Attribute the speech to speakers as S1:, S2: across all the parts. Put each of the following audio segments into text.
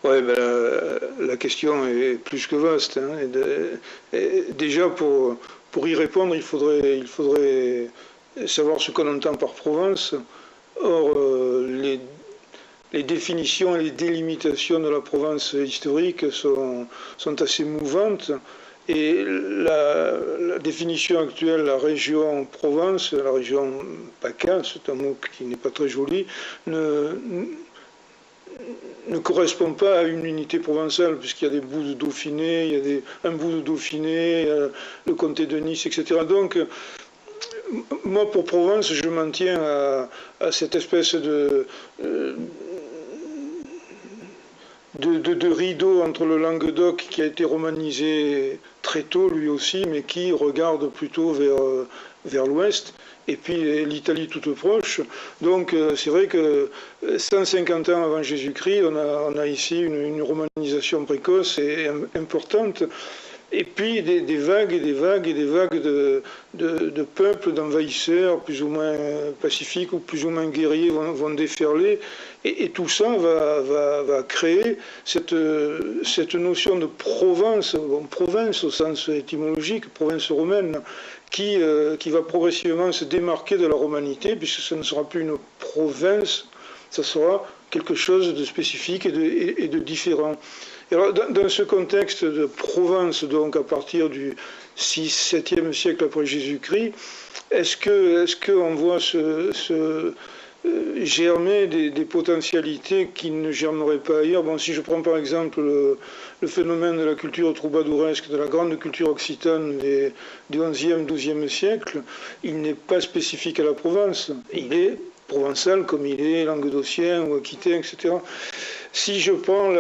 S1: Ouais, ben, la question est plus que vaste, hein, et déjà, pour y répondre, il faudrait savoir ce qu'on entend par Provence. Or, les définitions et les délimitations de la Provence historique sont assez mouvantes. Et la définition actuelle, la région Provence, la région PACA, c'est un mot qui n'est pas très joli, ne, ne correspond pas à une unité provençale, puisqu'il y a des bouts de Dauphiné, il y a un bout de Dauphiné, le comté de Nice, etc. Donc, moi, pour Provence, je m'en tiens à cette espèce de rideau entre le Languedoc, qui a été romanisé très tôt lui aussi, mais qui regarde plutôt vers l'ouest, et puis l'Italie toute proche. Donc c'est vrai que 150 ans avant Jésus-Christ, on a ici une romanisation précoce et importante. Et puis des vagues et des vagues et des vagues de peuples, d'envahisseurs, plus ou moins pacifiques ou plus ou moins guerriers, vont déferler. Et tout ça va créer cette notion de Provence, bon, province au sens étymologique, province romaine, qui va progressivement se démarquer de la romanité, puisque ce ne sera plus une province, ça sera quelque chose de spécifique et de différent. Et alors, dans ce contexte de Provence, donc à partir du 6-7e siècle après Jésus-Christ, est-ce qu'on voit germer des potentialités qui ne germeraient pas ailleurs? Bon, si je prends par exemple le phénomène de la culture troubadouresque, de la grande culture occitane du 11e, 12e siècle, il n'est pas spécifique à la Provence. Il est provençal comme il est languedocien ou aquitain, etc. Si je prends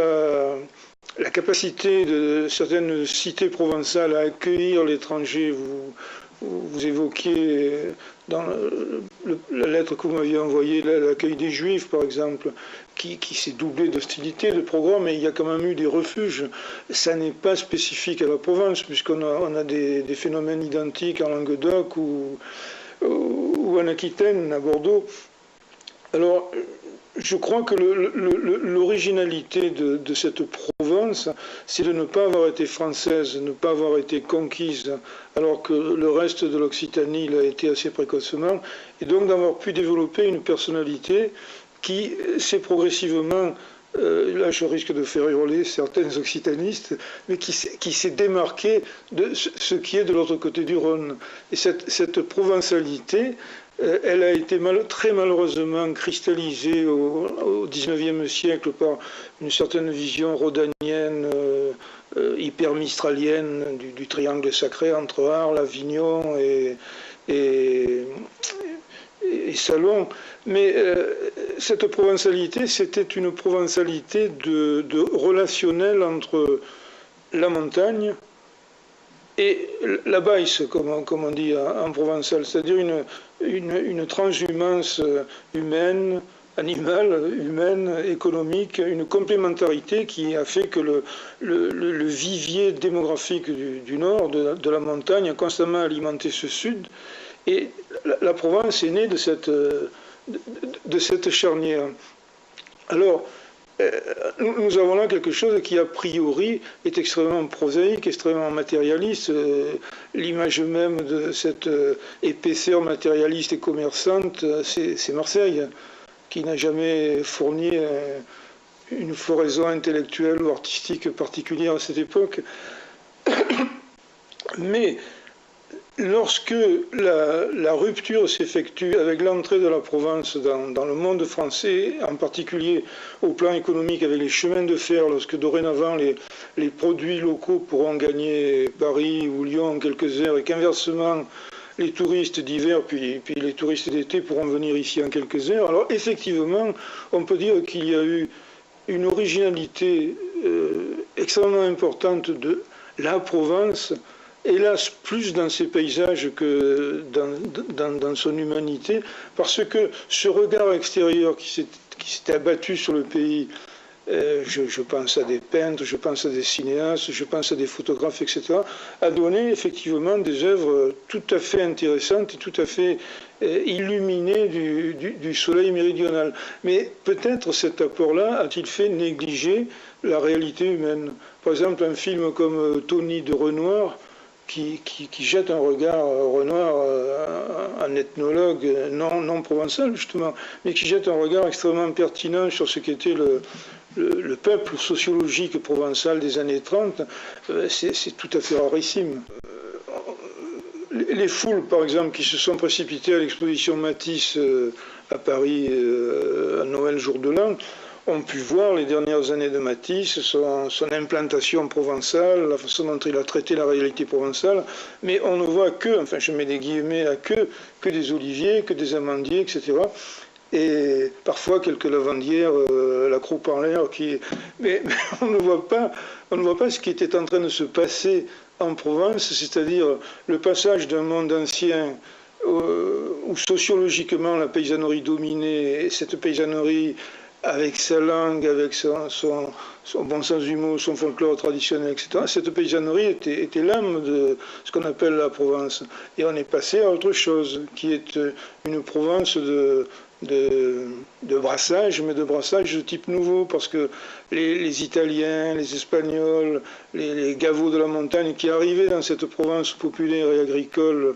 S1: la capacité de certaines cités provençales à accueillir l'étranger, vous évoquiez dans la lettre que vous m'aviez envoyée l'accueil des Juifs, par exemple, qui s'est doublé d'hostilité, de programme, mais il y a quand même eu des refuges. Ça n'est pas spécifique à la Provence, puisqu'on a des phénomènes identiques en Languedoc ou en Aquitaine, à Bordeaux. Alors, je crois que l'originalité de cette Provence, c'est de ne pas avoir été française, de ne pas avoir été conquise, alors que le reste de l'Occitanie l'a été assez précocement, et donc d'avoir pu développer une personnalité qui s'est progressivement, là je risque de faire hurler certains occitanistes, mais qui s'est démarquée de ce qui est de l'autre côté du Rhône. Et cette provençalité, elle a été très malheureusement cristallisée au XIXe siècle par une certaine vision rhodanienne, hyper-mistralienne du triangle sacré entre Arles, Avignon et Salon. Mais cette provençalité, c'était une provençalité de relationnelle entre la montagne et la baisse, comme on dit en provençal, c'est-à-dire une transhumance humaine, animale, humaine, économique, une complémentarité qui a fait que le vivier démographique du nord, de la montagne, a constamment alimenté ce sud. Et la Provence est née de cette charnière. Alors, nous avons là quelque chose qui, a priori, est extrêmement prosaïque, extrêmement matérialiste. L'image même de cette épaisseur matérialiste et commerçante, c'est Marseille, qui n'a jamais fourni une floraison intellectuelle ou artistique particulière à cette époque. Mais lorsque la rupture s'effectue avec l'entrée de la Provence dans le monde français, en particulier au plan économique avec les chemins de fer, lorsque dorénavant les produits locaux pourront gagner Paris ou Lyon en quelques heures, et qu'inversement les touristes d'hiver puis les touristes d'été pourront venir ici en quelques heures, alors effectivement on peut dire qu'il y a eu une originalité extrêmement importante de la Provence, hélas plus dans ses paysages que dans son humanité, parce que ce regard extérieur qui s'était abattu sur le pays je pense à des peintres, je pense à des cinéastes, je pense à des photographes, etc., a donné effectivement des œuvres tout à fait intéressantes et tout à fait illuminées du soleil méridional. Mais peut-être cet apport-là a-t-il fait négliger la réalité humaine. Par exemple, un film comme Tony de Renoir, qui jette un regard, Renoir, un ethnologue non provençal justement, mais qui jette un regard extrêmement pertinent sur ce qu'était le peuple sociologique provençal des années 30, c'est tout à fait rarissime. Les foules, par exemple, qui se sont précipitées à l'exposition Matisse à Paris à Noël, jour de l'an, ont pu voir les dernières années de Matisse, son implantation provençale, la façon dont il a traité la réalité provençale, mais on ne voit que, enfin je mets des guillemets à que des oliviers, que des amandiers, etc. Et parfois quelques lavandières, la croupe en l'air, mais on ne voit pas ce qui était en train de se passer en Provence, c'est-à-dire le passage d'un monde ancien où sociologiquement la paysannerie dominait, et cette paysannerie avec sa langue, avec son bon sens du mot, son folklore traditionnel, etc. Cette paysannerie était l'âme de ce qu'on appelle la Provence. Et on est passé à autre chose, qui est une Provence de brassage, mais de brassage de type nouveau, parce que les Italiens, les Espagnols, les gavots de la montagne qui arrivaient dans cette Provence populaire et agricole,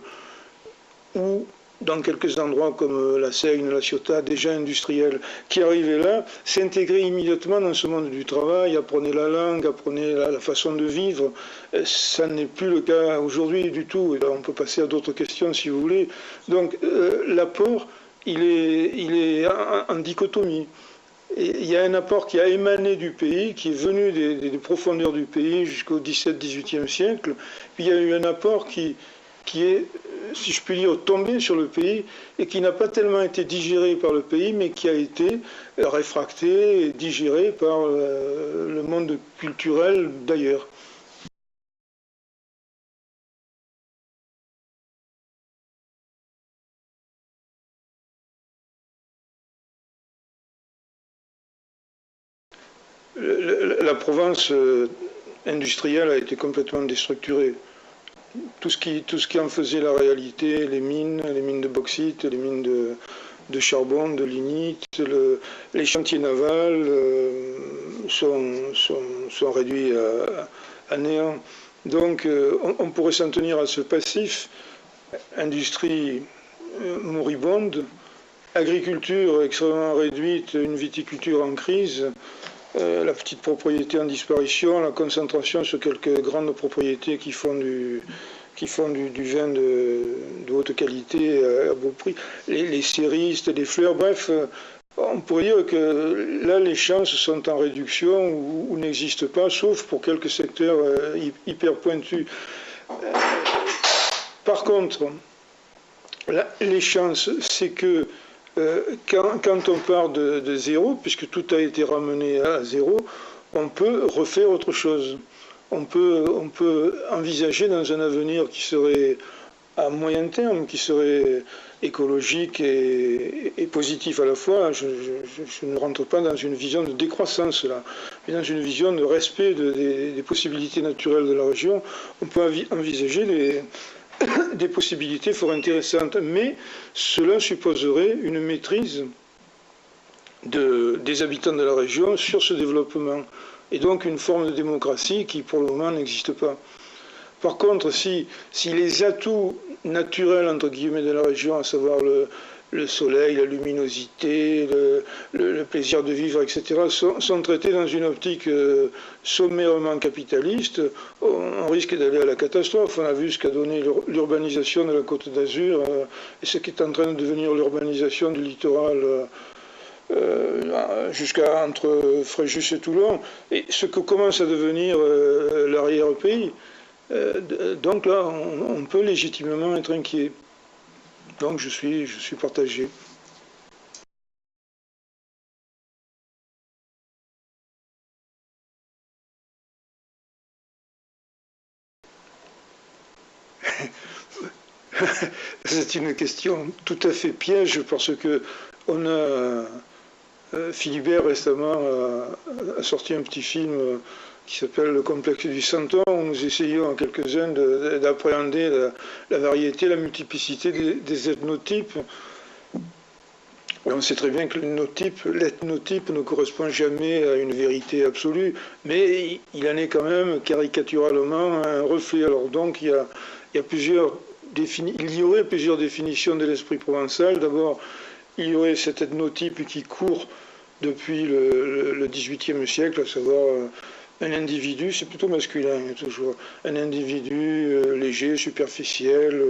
S1: où dans quelques endroits comme la Seigne, la Ciotat, déjà industriels, qui arrivaient là, s'intégraient immédiatement dans ce monde du travail, apprenaient la langue, apprenaient la façon de vivre. Ça n'est plus le cas aujourd'hui du tout. Et là, on peut passer à d'autres questions si vous voulez. Donc l'apport, il est en dichotomie. Et il y a un apport qui a émané du pays, qui est venu des profondeurs du pays jusqu'au XVIIe siècle. Puis il y a eu un apport qui est, si je puis dire, tombé sur le pays et qui n'a pas tellement été digéré par le pays, mais qui a été réfracté et digéré par le monde culturel d'ailleurs. La Provence industrielle a été complètement déstructurée. Tout ce qui en faisait la réalité, les mines de bauxite, les mines de charbon, de lignite, les chantiers navals sont réduits à néant. Donc on pourrait s'en tenir à ce passif, industrie moribonde, agriculture extrêmement réduite, une viticulture en crise, la petite propriété en disparition, la concentration sur quelques grandes propriétés qui font du vin de haute qualité à beau prix, les céristes, les fleurs, bref, on pourrait dire que là les chances sont en réduction ou n'existent pas, sauf pour quelques secteurs hyper pointus. Par contre, là, les chances, c'est que quand on part de zéro, puisque tout a été ramené à zéro, on peut refaire autre chose. On peut envisager dans un avenir qui serait à moyen terme, qui serait écologique et positif à la fois. Je ne rentre pas dans une vision de décroissance là, mais dans une vision de respect des possibilités naturelles de la région. On peut envisager des possibilités fort intéressantes, mais cela supposerait une maîtrise des habitants de la région sur ce développement, et donc une forme de démocratie qui pour le moment n'existe pas. Par contre, si les atouts naturels entre guillemets de la région, à savoir le soleil, la luminosité, le plaisir de vivre, etc., sont traités dans une optique sommairement capitaliste, on risque d'aller à la catastrophe. On a vu ce qu'a donné l'urbanisation de la Côte d'Azur et ce qui est en train de devenir l'urbanisation du littoral jusqu'à entre Fréjus et Toulon, et ce que commence à devenir l'arrière-pays. Donc là, on peut légitimement être inquiet. Donc je suis partagé. C'est une question tout à fait piège parce que on a Philibert récemment a sorti un petit film qui s'appelle Le complexe du centaure, où nous essayons en quelques-uns d'appréhender la variété, la multiplicité des ethnotypes. Et on sait très bien que l'ethnotype ne correspond jamais à une vérité absolue, mais il en est quand même caricaturalement un reflet. Alors donc il y a il y aurait plusieurs définitions de l'esprit provençal. D'abord, il y aurait cet ethnotype qui court depuis le XVIIIe siècle, à savoir un individu, c'est plutôt masculin toujours, un individu léger, superficiel,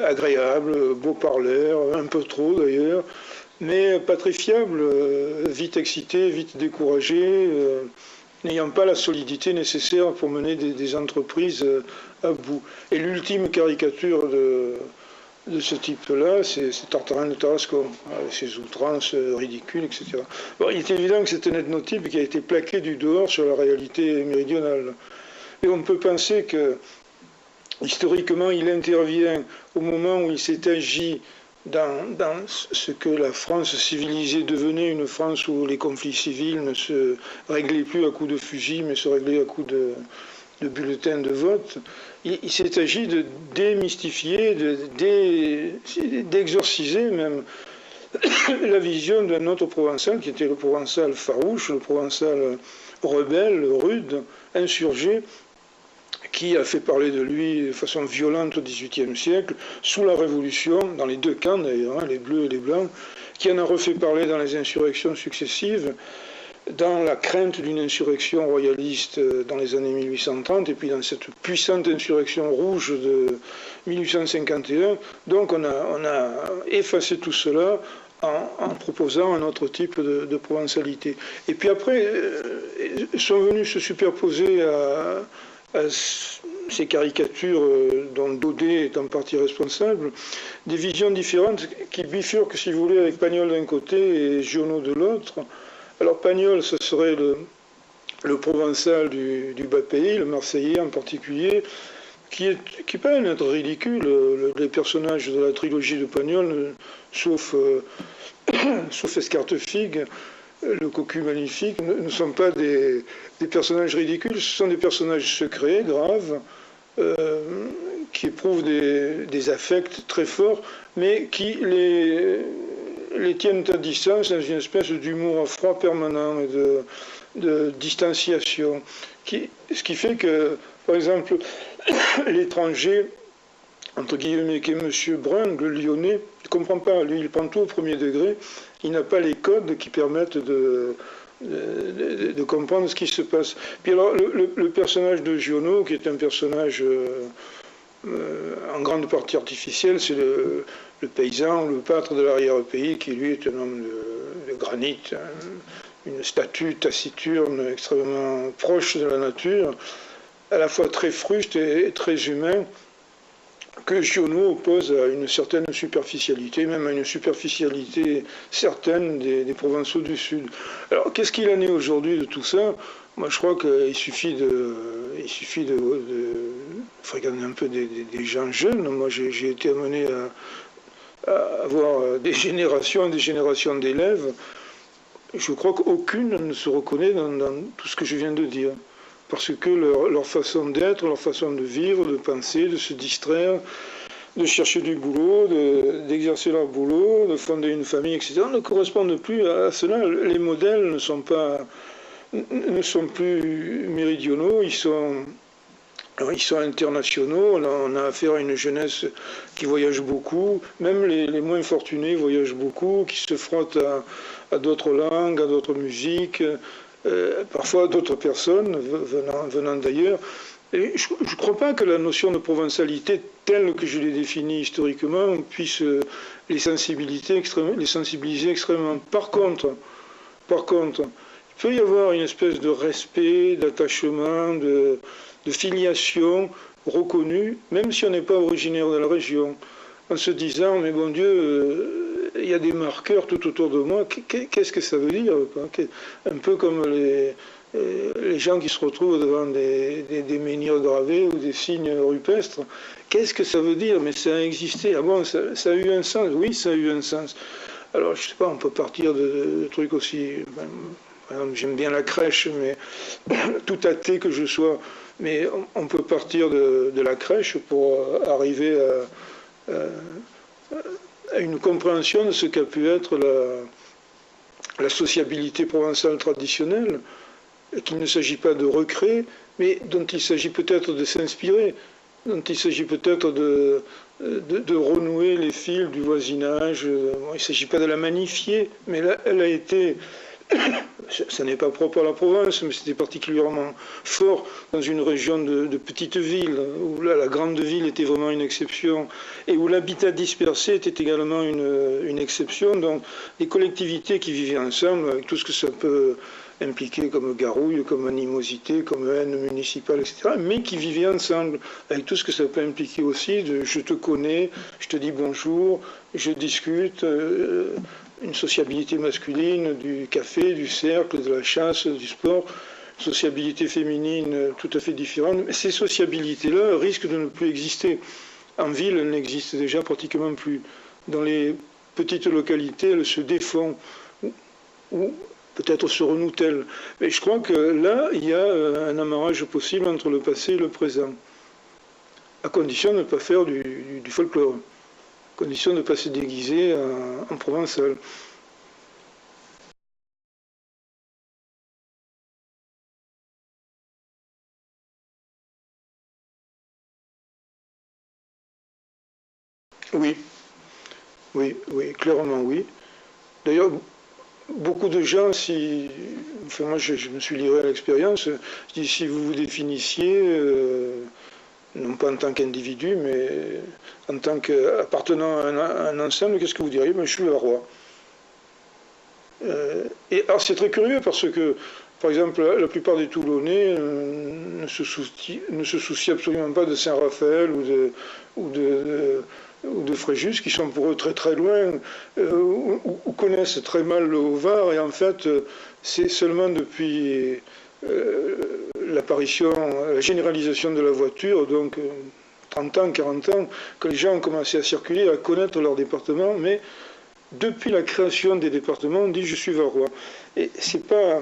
S1: agréable, beau parleur, un peu trop d'ailleurs, mais pas très fiable, vite excité, vite découragé, n'ayant pas la solidité nécessaire pour mener des entreprises à bout. Et l'ultime caricature de ce type-là, c'est Tartarin de Tarascon, avec ses outrances ridicules, etc. Bon, il est évident que c'est un ethnotype qui a été plaqué du dehors sur la réalité méridionale. Et on peut penser que, historiquement, il intervient au moment où il s'est agi dans ce que la France civilisée devenait, une France où les conflits civils ne se réglaient plus à coups de fusil, mais se réglaient à coups de bulletins de vote. Il s'est agi de démystifier, d'exorciser même la vision d'un autre provençal qui était le provençal farouche, le provençal rebelle, rude, insurgé, qui a fait parler de lui de façon violente au XVIIIe siècle, sous la Révolution, dans les deux camps d'ailleurs, les bleus et les blancs, qui en a refait parler dans les insurrections successives, dans la crainte d'une insurrection royaliste dans les années 1830, et puis dans cette puissante insurrection rouge de 1851. Donc on a effacé tout cela en proposant un autre type de provençalité. Et puis après, sont venus se superposer à ces caricatures dont Daudet est en partie responsable, des visions différentes qui bifurquent, si vous voulez, avec Pagnol d'un côté et Giono de l'autre. Alors Pagnol, ce serait le provençal du bas pays, le marseillais en particulier, qui est pas un être ridicule. Les personnages de la trilogie de Pagnol, sauf Escartefigue, le cocu magnifique, ne sont pas des personnages ridicules, ce sont des personnages secrets, graves, qui éprouvent des affects très forts, mais qui les tiennent à distance dans une espèce d'humour à froid permanent et de distanciation. Ce qui fait que, par exemple, l'étranger, entre guillemets, qui est M. Brun, le Lyonnais, il ne comprend pas, lui, il prend tout au premier degré, il n'a pas les codes qui permettent de comprendre ce qui se passe. Puis alors, le personnage de Giono, qui est un personnage en grande partie artificiel, c'est le paysan, le pâtre de l'arrière-pays, qui lui est un homme de granit, une statue taciturne, extrêmement proche de la nature, à la fois très fruste et très humain, que Giono oppose à une certaine superficialité, même à une superficialité certaine des Provençaux du Sud. Alors, qu'est-ce qu'il en est aujourd'hui de tout ça? Moi, je crois qu'il suffit de fréquenter un peu des gens jeunes. Moi, j'ai été amené à avoir des générations d'élèves. Je crois qu'aucune ne se reconnaît dans tout ce que je viens de dire. Parce que leur façon d'être, leur façon de vivre, de penser, de se distraire, de chercher du boulot, d'exercer leur boulot, de fonder une famille, etc., ne correspondent plus à cela. Les modèles ne sont plus méridionaux, ils sont internationaux. Là, on a affaire à une jeunesse qui voyage beaucoup, même les moins fortunés voyagent beaucoup, qui se frottent à d'autres langues, à d'autres musiques, parfois d'autres personnes venant d'ailleurs. Et je ne crois pas que la notion de provincialité, telle que je l'ai définie historiquement, puisse les sensibiliser extrêmement. Par contre, il peut y avoir une espèce de respect, d'attachement, de filiation reconnue, même si on n'est pas originaire de la région, en se disant, mais bon Dieu, il y a des marqueurs tout autour de moi, qu'est-ce que ça veut dire? Un peu comme les gens qui se retrouvent devant des menhirs gravés ou des signes rupestres. Qu'est-ce que ça veut dire? Mais ça a existé. Ah bon, ça a eu un sens? Oui, ça a eu un sens. Alors, je sais pas, on peut partir de trucs aussi. Par exemple, j'aime bien la crèche, mais tout athée que je sois, mais on peut partir de la crèche pour arriver à une compréhension de ce qu'a pu être la sociabilité provençale traditionnelle, qu'il ne s'agit pas de recréer, mais dont il s'agit peut-être de s'inspirer, dont il s'agit peut-être de renouer les fils du voisinage. Bon, il ne s'agit pas de la magnifier, mais là, elle a été, ça n'est pas propre à la province, mais c'était particulièrement fort dans une région de petites villes, où là, la grande ville était vraiment une exception, et où l'habitat dispersé était également une exception. Donc, les collectivités qui vivaient ensemble, avec tout ce que ça peut impliqué comme garouille, comme animosité, comme haine municipale, etc., mais qui vivaient ensemble, avec tout ce que ça peut impliquer aussi de je te connais, je te dis bonjour, je discute, une sociabilité masculine, du café, du cercle, de la chasse, du sport, sociabilité féminine tout à fait différente. Mais ces sociabilités-là risquent de ne plus exister. En ville, elles n'existent déjà pratiquement plus. Dans les petites localités, elles se défont, ou peut-être se renoue-t-elle. Mais je crois que là, il y a un amarrage possible entre le passé et le présent, à condition de ne pas faire du folklore, à condition de ne pas se déguiser en provençal. Oui, oui, oui, clairement oui. D'ailleurs, beaucoup de gens, si, enfin moi je me suis livré à l'expérience, je dis si vous vous définissiez, non pas en tant qu'individu, mais en tant qu'appartenant à un ensemble, qu'est-ce que vous diriez? Ben, je suis le roi. Et alors c'est très curieux parce que, par exemple, la plupart des Toulonnais ne se soucient absolument pas de Saint-Raphaël ou de Fréjus, qui sont pour eux très très loin, ou connaissent très mal le Haut-Var, et en fait, c'est seulement depuis l'apparition, la généralisation de la voiture, donc 30 ans, 40 ans, que les gens ont commencé à circuler, à connaître leur département, mais depuis la création des départements, on dit je suis varois. Et c'est pas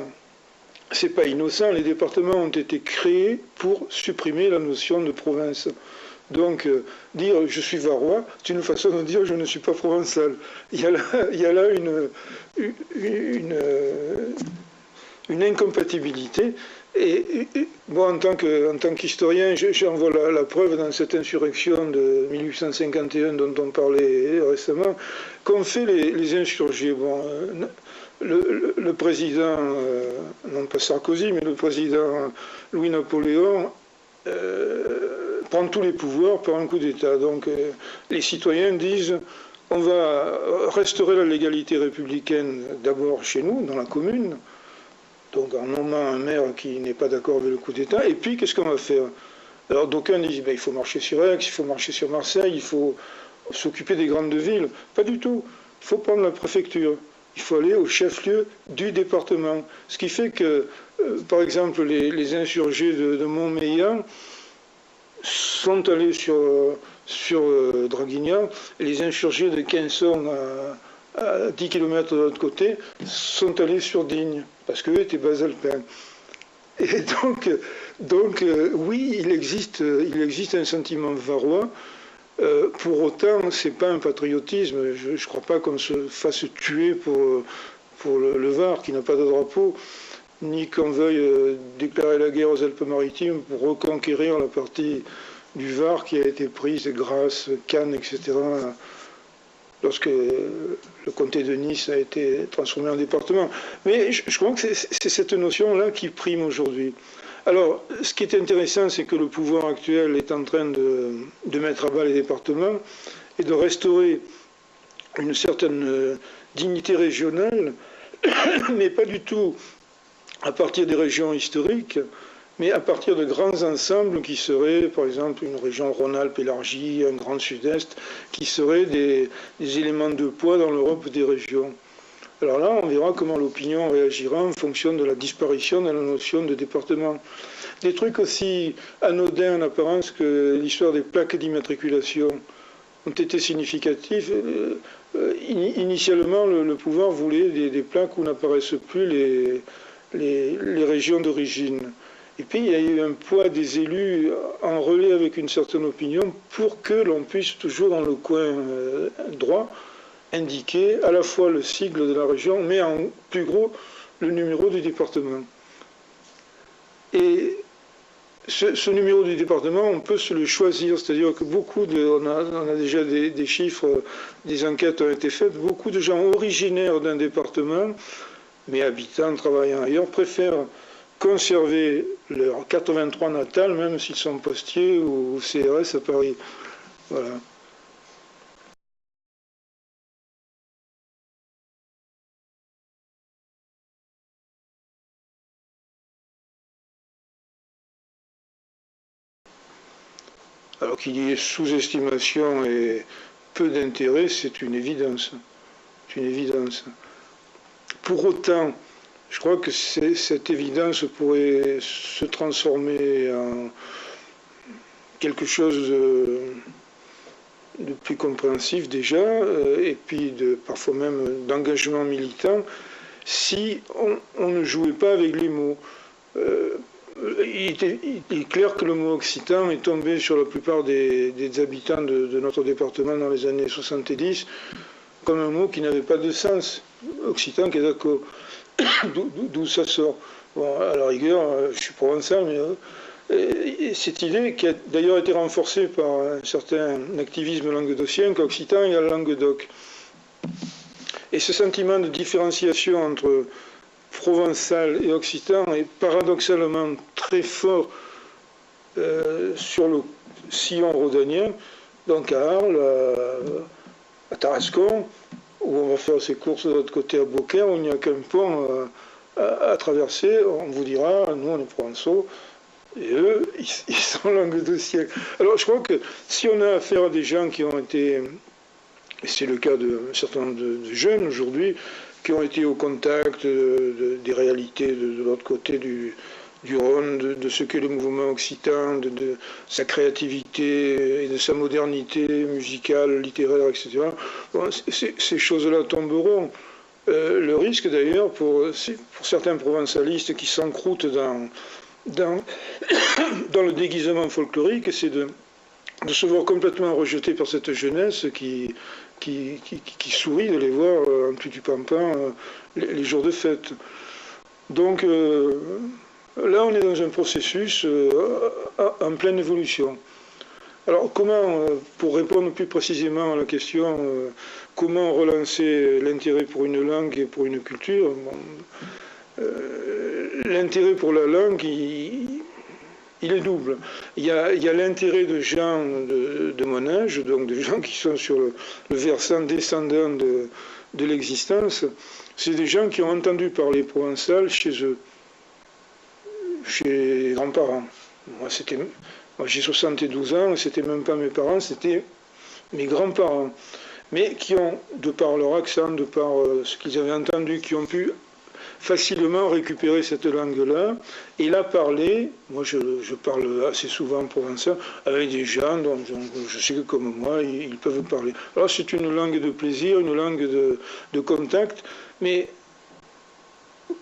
S1: innocent, les départements ont été créés pour supprimer la notion de province. Donc, dire je suis varois, c'est une façon de dire je ne suis pas provençal. Il y a là une incompatibilité. Et moi, en tant qu'historien, j'en vois la preuve dans cette insurrection de 1851 dont on parlait récemment, qu'ont fait les insurgés. Bon, le président, non pas Sarkozy, mais le président Louis-Napoléon, prend tous les pouvoirs par un coup d'État. Donc les citoyens disent on va restaurer la légalité républicaine d'abord chez nous, dans la commune, donc en nommant un maire qui n'est pas d'accord avec le coup d'État, et puis qu'est-ce qu'on va faire? Alors d'aucuns disent ben, il faut marcher sur Aix, il faut marcher sur Marseille, il faut s'occuper des grandes villes. Pas du tout. Il faut prendre la préfecture. Il faut aller au chef-lieu du département. Ce qui fait que, par exemple, les insurgés de Montmélian sont allés sur Draguignan, et les insurgés de Quinson à 10 km de l'autre côté sont allés sur Digne, parce qu'eux étaient basalpins. Et donc oui, il existe un sentiment varois. Pour autant, c'est pas un patriotisme. Je ne crois pas qu'on se fasse tuer pour le Var, qui n'a pas de drapeau, ni qu'on veuille déclarer la guerre aux Alpes-Maritimes pour reconquérir la partie du Var qui a été prise grâce Cannes, etc., lorsque le comté de Nice a été transformé en département. Mais je crois que c'est cette notion-là qui prime aujourd'hui. Alors, ce qui est intéressant, c'est que le pouvoir actuel est en train de mettre à bas les départements et de restaurer une certaine dignité régionale, mais pas du tout à partir des régions historiques, mais à partir de grands ensembles qui seraient, par exemple, une région Rhône-Alpes élargie, un grand sud-est, qui seraient des éléments de poids dans l'Europe des régions. Alors là, on verra comment l'opinion réagira en fonction de la disparition de la notion de département. Des trucs aussi anodins en apparence que l'histoire des plaques d'immatriculation. ont été significatifs. Initialement, le pouvoir voulait des plaques où n'apparaissent plus les régions d'origine. Et puis, il y a eu un poids des élus en relais avec une certaine opinion pour que l'on puisse toujours dans le coin droit indiquer à la fois le sigle de la région, mais en plus gros, le numéro du département. Et ce numéro du département, on peut se le choisir, c'est-à-dire que on a déjà des chiffres, des enquêtes ont été faites, beaucoup de gens originaires d'un département, mais habitants, travaillant ailleurs, préfèrent conserver leur 83 natal, même s'ils sont postiers ou CRS à Paris. Voilà. Alors qu'il y ait sous-estimation et peu d'intérêt, c'est une évidence. C'est une évidence. Pour autant, je crois que cette évidence pourrait se transformer en quelque chose de plus compréhensif déjà, et puis parfois même d'engagement militant, si on ne jouait pas avec les mots. Il est clair que le mot occitan est tombé sur la plupart des habitants de notre département dans les années 70 comme un mot qui n'avait pas de sens. Occitan, qui est d'accord. D'où ça sort. Bon, à la rigueur, je suis provençal, mais cette idée qui a d'ailleurs été renforcée par un certain activisme languedocien, qu'occitan il y a le Languedoc. Et ce sentiment de différenciation entre provençal et occitan est paradoxalement très fort sur le sillon rhodanien, donc à Arles, à Tarascon, où on va faire ses courses de l'autre côté à Beaucaire, où il n'y a qu'un pont à traverser. On vous dira, nous on est provençaux, et eux, ils sont languedociens. Alors je crois que si on a affaire à des gens qui ont été, et c'est le cas d'un certain nombre de jeunes aujourd'hui, qui ont été au contact des réalités de l'autre côté du Rhône, de ce qu'est le mouvement occitan, de sa créativité et de sa modernité musicale, littéraire, etc. Bon, ces choses-là tomberont. Le risque d'ailleurs pour certains provençalistes qui s'encroutent dans le déguisement folklorique, c'est de se voir complètement rejeté par cette jeunesse qui sourit de les voir en tutu-pampan les jours de fête. Donc là, on est dans un processus en pleine évolution. Alors comment, pour répondre plus précisément à la question, comment relancer l'intérêt pour une langue et pour une culture, l'intérêt pour la langue, il est double. Il y a l'intérêt de gens de mon âge, donc de gens qui sont sur le versant descendant de l'existence. C'est des gens qui ont entendu parler provençal chez eux, chez les grands-parents. Moi j'ai 72 ans, c'était même pas mes parents, c'était mes grands-parents. Mais qui ont, de par leur accent, de par ce qu'ils avaient entendu, qui ont pu facilement récupérer cette langue-là et la parler. Moi, je parle assez souvent provençal avec des gens dont je sais que comme moi, ils peuvent parler. Alors, c'est une langue de plaisir, une langue de contact, mais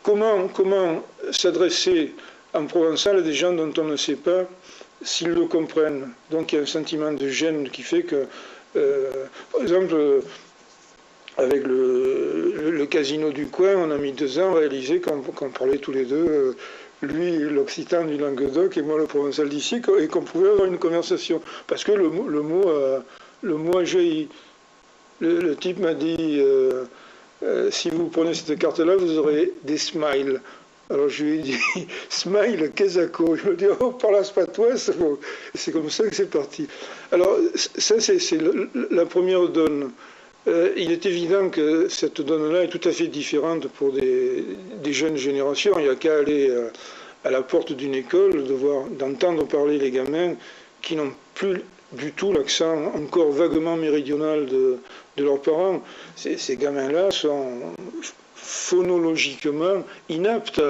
S1: comment s'adresser en provençal à des gens dont on ne sait pas s'ils le comprennent? Donc, il y a un sentiment de gêne qui fait que, par exemple, avec le casino du coin, on a mis 2 ans à réaliser qu'on parlait tous les deux, lui l'occitan du Languedoc et moi le provençal d'ici, et qu'on pouvait avoir une conversation. Parce que le mot a jailli. Le type m'a dit, si vous prenez cette carte-là, vous aurez des smiles. Alors je lui ai dit, smile, qu'est-ce Je me dis, oh, par la spatoise, c'est comme ça que c'est parti. Alors, ça, c'est la première donne. Il est évident que cette donne-là est tout à fait différente pour des jeunes générations. Il n'y a qu'à aller à la porte d'une école, d'entendre parler les gamins qui n'ont plus du tout l'accent encore vaguement méridional de leurs parents. Ces gamins-là sont phonologiquement inaptes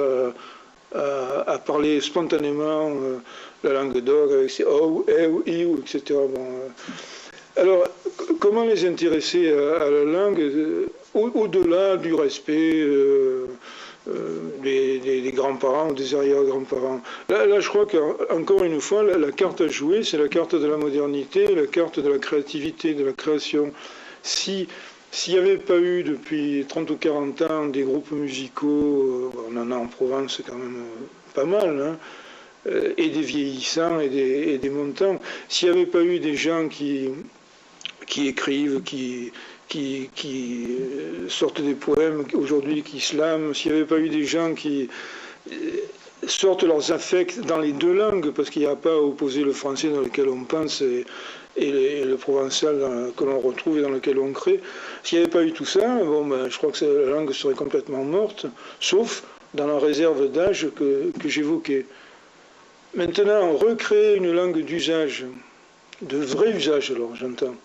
S1: à parler spontanément la langue d'or avec ses ou, ou, etc. Bon, Alors, comment les intéresser à la langue au-delà du respect des grands-parents ou des arrière-grands-parents? Là, je crois qu'encore une fois, la carte à jouer, c'est la carte de la modernité, la carte de la créativité, de la création. Si S'il n'y avait pas eu depuis 30 ou 40 ans des groupes musicaux, on en a en Provence quand même pas mal, hein, et des vieillissants et des montants, s'il n'y avait pas eu des gens qui écrivent, qui sortent des poèmes aujourd'hui, qui slament, s'il n'y avait pas eu des gens qui sortent leurs affects dans les deux langues, parce qu'il n'y a pas à opposer le français dans lequel on pense et le provençal que l'on retrouve et dans lequel on crée. S'il n'y avait pas eu tout ça, bon, ben, je crois que la langue serait complètement morte, sauf dans la réserve d'âge que j'évoquais. Maintenant, recréer une langue d'usage, de vrai usage, alors j'entends.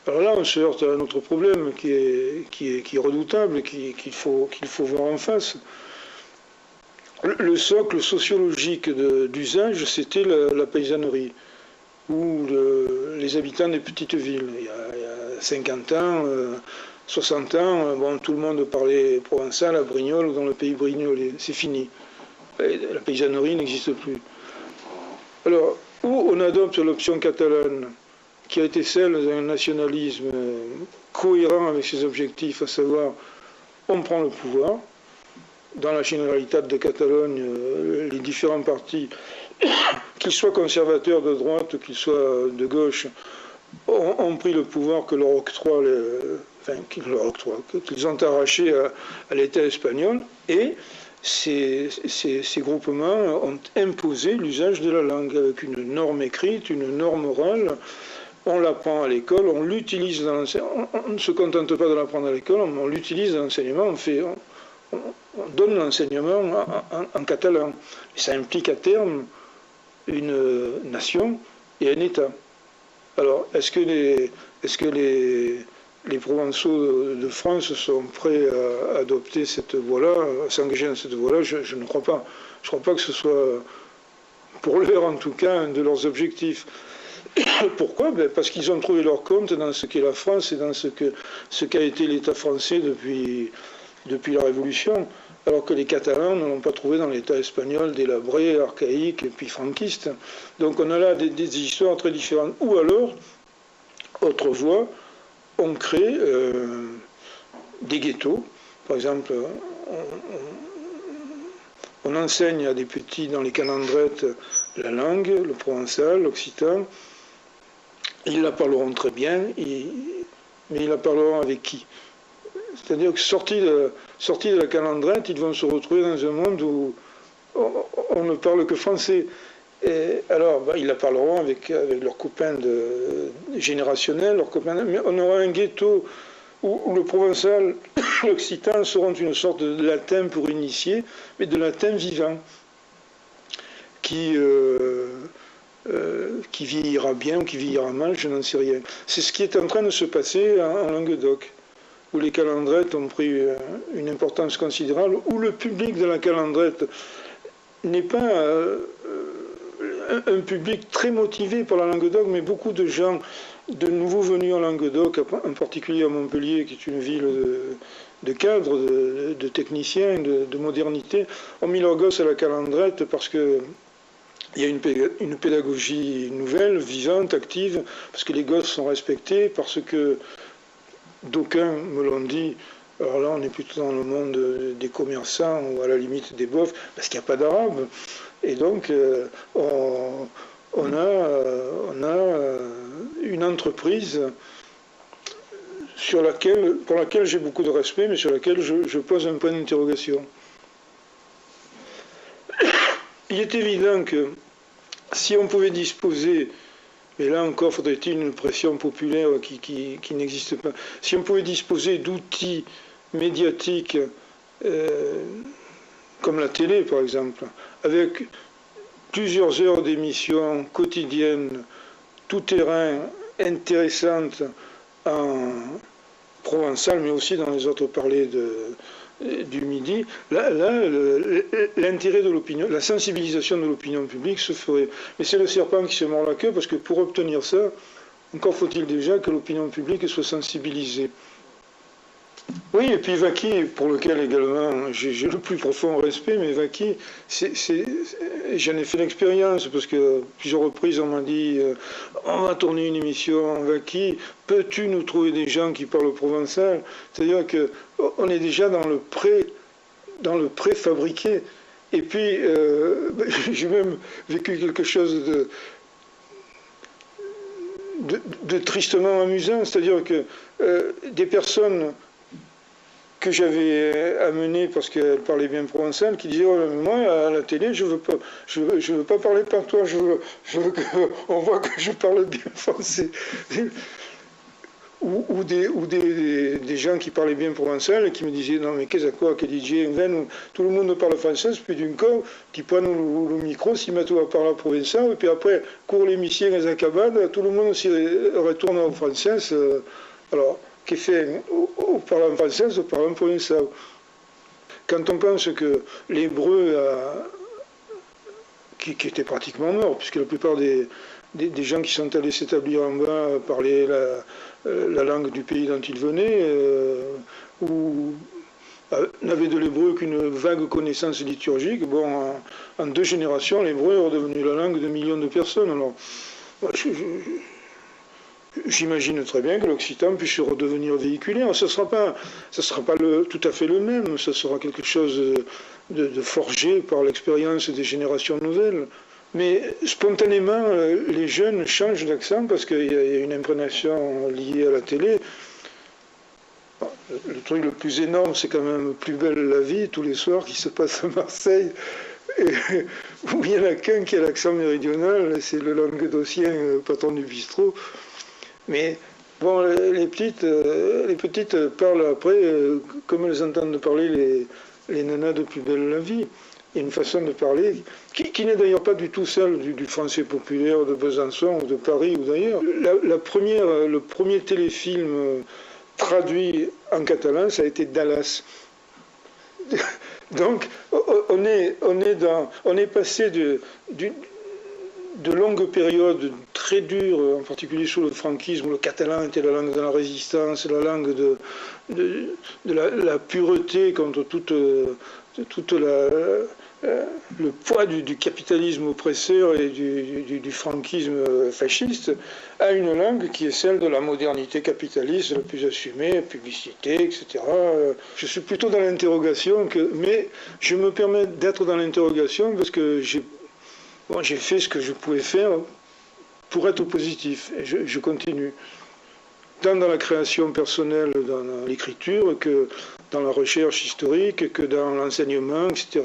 S1: Alors là, on se heurte à un autre problème qui est redoutable, qu'il faut voir en face. Le socle sociologique d'usage, c'était la paysannerie, ou les habitants des petites villes. Il y a 50 ans, 60 ans, bon, tout le monde parlait provençal à Brignoles ou dans le pays brignolais. C'est fini. La paysannerie n'existe plus. Alors, où on adopte l'option catalane, qui a été celle d'un nationalisme cohérent avec ses objectifs, à savoir, on prend le pouvoir. Dans la Généralitat de Catalogne, les différents partis, qu'ils soient conservateurs de droite, qu'ils soient de gauche, ont pris le pouvoir que leur octroie, qu'ils ont arraché à l'État espagnol, et ces groupements ont imposé l'usage de la langue avec une norme écrite, une norme orale. On l'apprend à l'école, on l'utilise dans l'enseignement. On ne se contente pas de l'apprendre à l'école, on l'utilise dans l'enseignement, on donne l'enseignement en catalan. Et ça implique à terme une nation et un État. Alors, est-ce que les Provençaux de France sont prêts à adopter cette voie-là, à s'engager dans cette voie-là? Je ne crois pas. Je ne crois pas que ce soit, pour l'heure en tout cas, un de leurs objectifs. Pourquoi? Parce qu'ils ont trouvé leur compte dans ce qu'est la France et dans ce qu'a été l'État français depuis la Révolution, alors que les Catalans ne l'ont pas trouvé dans l'État espagnol délabré, archaïque et puis franquiste. Donc on a là des histoires très différentes. Ou alors, autre voie, on crée des ghettos. Par exemple, on enseigne à des petits dans les calendrettes la langue, le provençal, l'occitan. Ils la parleront très bien, mais ils la parleront avec qui? C'est-à-dire que sortis de la calendrette, ils vont se retrouver dans un monde où on ne parle que français. Et alors, ils la parleront avec leurs copains générationnels, leurs copains, mais on aura un ghetto où le provençal, l'occitan seront une sorte de latin pour initier, mais de latin vivant, qui vieillira bien ou qui vieillira mal, je n'en sais rien. C'est ce qui est en train de se passer en Languedoc, où les calendrettes ont pris une importance considérable, où le public de la calendrette n'est pas un public très motivé par la Languedoc, mais beaucoup de gens, de nouveaux venus en Languedoc, en particulier à Montpellier, qui est une ville de cadres, de techniciens, de modernité, ont mis leurs gosses à la calendrette parce que il y a une pédagogie nouvelle, vivante, active, parce que les gosses sont respectés, parce que d'aucuns me l'ont dit, alors là on est plutôt dans le monde des commerçants ou à la limite des bofs, parce qu'il n'y a pas d'arabe. Et donc on a une entreprise pour laquelle j'ai beaucoup de respect, mais sur laquelle je pose un point d'interrogation. Il est évident que si on pouvait disposer, mais là encore faudrait-il une pression populaire qui n'existe pas, si on pouvait disposer d'outils médiatiques comme la télé par exemple, avec plusieurs heures d'émissions quotidiennes, tout terrain, intéressantes en provençal, mais aussi dans les autres parlers du Midi, là l'intérêt de l'opinion, la sensibilisation de l'opinion publique se ferait. Mais c'est le serpent qui se mord la queue, parce que pour obtenir ça, Encore faut-il déjà que l'opinion publique soit sensibilisée. Oui, et puis Vaki, pour lequel également j'ai le plus profond respect, mais Vaki, j'en ai fait l'expérience, parce que plusieurs reprises on m'a dit on va tourner une émission Vaki, peux-tu nous trouver des gens qui parlent provençal? C'est-à-dire qu'on est déjà dans le préfabriqué. Et puis, j'ai même vécu quelque chose de tristement amusant, c'est-à-dire que des personnes que j'avais amenées parce qu'elles parlaient bien provençal, qui disaient oh, moi à la télé je veux pas parler par toi, je veux qu'on voit que je parle bien français. Ou des gens qui parlaient bien provençal et qui me disaient non mais qu'est-ce que DJ tout le monde parle français, puis d'un coup qui prennent le micro, s'y mettent à parler provençal et puis après court l'émission les acabades, tout le monde s'y retourne en français. Alors qui fait au parlant français, au parlant provençal. Quand on pense que l'hébreu qui était pratiquement mort, puisque la plupart des gens qui sont allés s'établir en bas parlaient la langue du pays dont ils venaient, ou n'avaient de l'hébreu qu'une vague connaissance liturgique. Bon, en 2 générations, l'hébreu est redevenu la langue de millions de personnes. Alors, j'imagine très bien que l'occitan puisse redevenir véhiculaire. Ce ne sera pas tout à fait le même, ce sera quelque chose de forgé par l'expérience des générations nouvelles. Mais spontanément, les jeunes changent d'accent parce qu'il y a une imprégnation liée à la télé. Le truc le plus énorme, c'est quand même Plus belle la vie, tous les soirs, qui se passe à Marseille, et où il y en a qu'un qui a l'accent méridional, c'est le languedocien, patron du bistrot. Mais bon, les petites parlent après, comme elles entendent parler les nanas de Plus belle la vie. Il y a une façon de parler qui n'est d'ailleurs pas du tout celle du français populaire de Besançon ou de Paris ou d'ailleurs. Le premier téléfilm traduit en catalan, ça a été Dallas. Donc on est passé de longues périodes très dures, en particulier sous le franquisme, où le catalan était la langue de la résistance, la langue de la pureté contre toute le poids du capitalisme oppresseur et du franquisme fasciste, à une langue qui est celle de la modernité capitaliste la plus assumée, publicité, etc. Je suis plutôt dans l'interrogation, mais je me permets d'être dans l'interrogation parce que j'ai fait ce que je pouvais faire pour être positif, et je continue. Tant dans la création personnelle, dans l'écriture, que dans la recherche historique, que dans l'enseignement, etc.